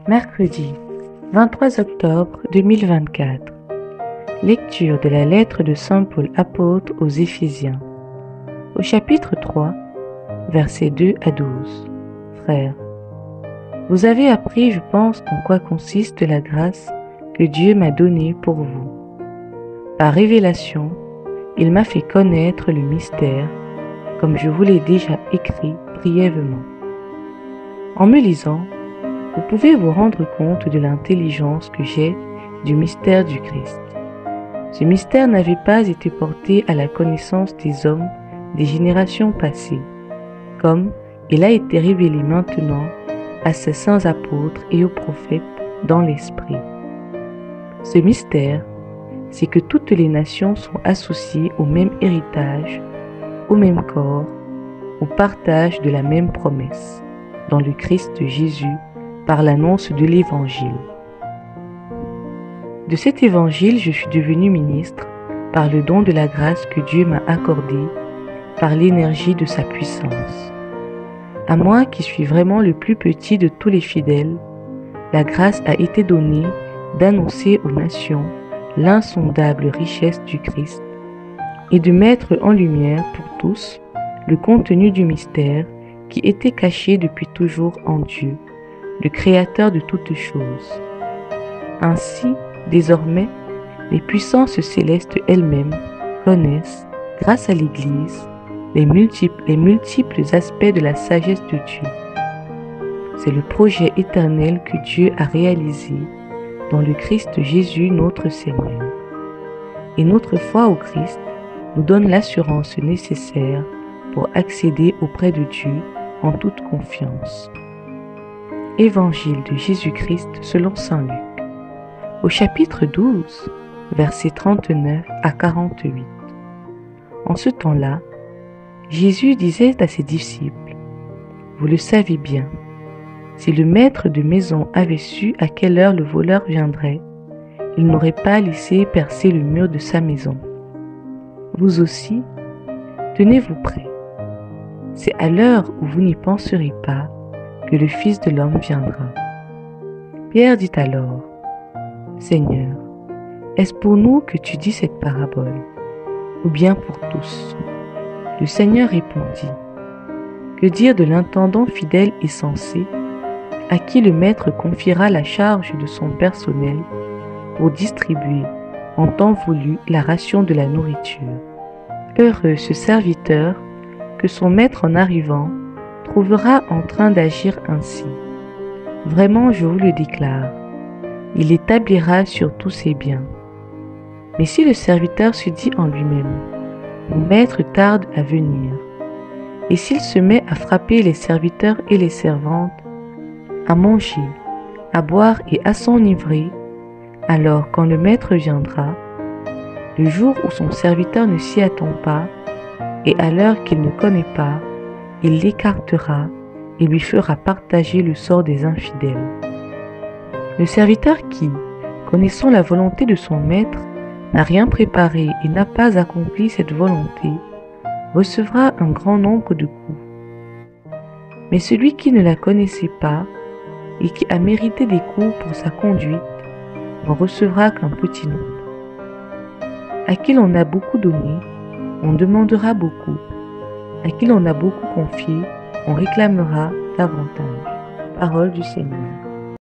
Mercredi 23 octobre 2024. Lecture de la lettre de Saint Paul apôtre aux Éphésiens. Au chapitre 3, versets 2 à 12. Frères, vous avez appris, je pense, en quoi consiste la grâce que Dieu m'a donnée pour vous. Par révélation, il m'a fait connaître le mystère, comme je vous l'ai déjà écrit brièvement. En me lisant, vous pouvez vous rendre compte de l'intelligence que j'ai du mystère du Christ. Ce mystère n'avait pas été porté à la connaissance des hommes des générations passées, comme il a été révélé maintenant à ses saints apôtres et aux prophètes dans l'Esprit. Ce mystère, c'est que toutes les nations sont associées au même héritage, au même corps, au partage de la même promesse, dans le Christ Jésus, par l'annonce de l'Évangile. De cet Évangile, je suis devenu ministre par le don de la grâce que Dieu m'a accordée, par l'énergie de sa puissance. À moi qui suis vraiment le plus petit de tous les fidèles, la grâce a été donnée d'annoncer aux nations l'insondable richesse du Christ et de mettre en lumière pour tous le contenu du mystère qui était caché depuis toujours en Dieu, le Créateur de toutes choses. Ainsi, désormais, les puissances célestes elles-mêmes connaissent, grâce à l'Église, les multiples aspects de la sagesse de Dieu. C'est le projet éternel que Dieu a réalisé dans le Christ Jésus notre Seigneur. Et notre foi au Christ nous donne l'assurance nécessaire pour accéder auprès de Dieu en toute confiance. Évangile de Jésus-Christ selon saint Luc, au chapitre 12, versets 39 à 48. En ce temps-là, Jésus disait à ses disciples, « Vous le savez bien, si le maître de maison avait su à quelle heure le voleur viendrait, il n'aurait pas laissé percer le mur de sa maison. Vous aussi, tenez-vous prêts. C'est à l'heure où vous n'y penserez pas que le Fils de l'homme viendra. » Pierre dit alors, « Seigneur, est-ce pour nous que tu dis cette parabole, ou bien pour tous ?» Le Seigneur répondit, « Que dire de l'intendant fidèle et sensé, à qui le maître confiera la charge de son personnel pour distribuer en temps voulu la ration de la nourriture. Heureux ce serviteur que son maître en arrivant trouvera en train d'agir ainsi. Vraiment, je vous le déclare, il établira sur tous ses biens. Mais si le serviteur se dit en lui-même, mon maître tarde à venir, et s'il se met à frapper les serviteurs et les servantes, à manger, à boire et à s'enivrer, alors quand le maître viendra, le jour où son serviteur ne s'y attend pas, et à l'heure qu'il ne connaît pas, il l'écartera et lui fera partager le sort des infidèles. Le serviteur qui, connaissant la volonté de son maître, n'a rien préparé et n'a pas accompli cette volonté, recevra un grand nombre de coups. Mais celui qui ne la connaissait pas et qui a mérité des coups pour sa conduite, n'en recevra qu'un petit nombre. À qui l'on a beaucoup donné, on demandera beaucoup. À qui l'on a beaucoup confié, on réclamera davantage. Parole du Seigneur.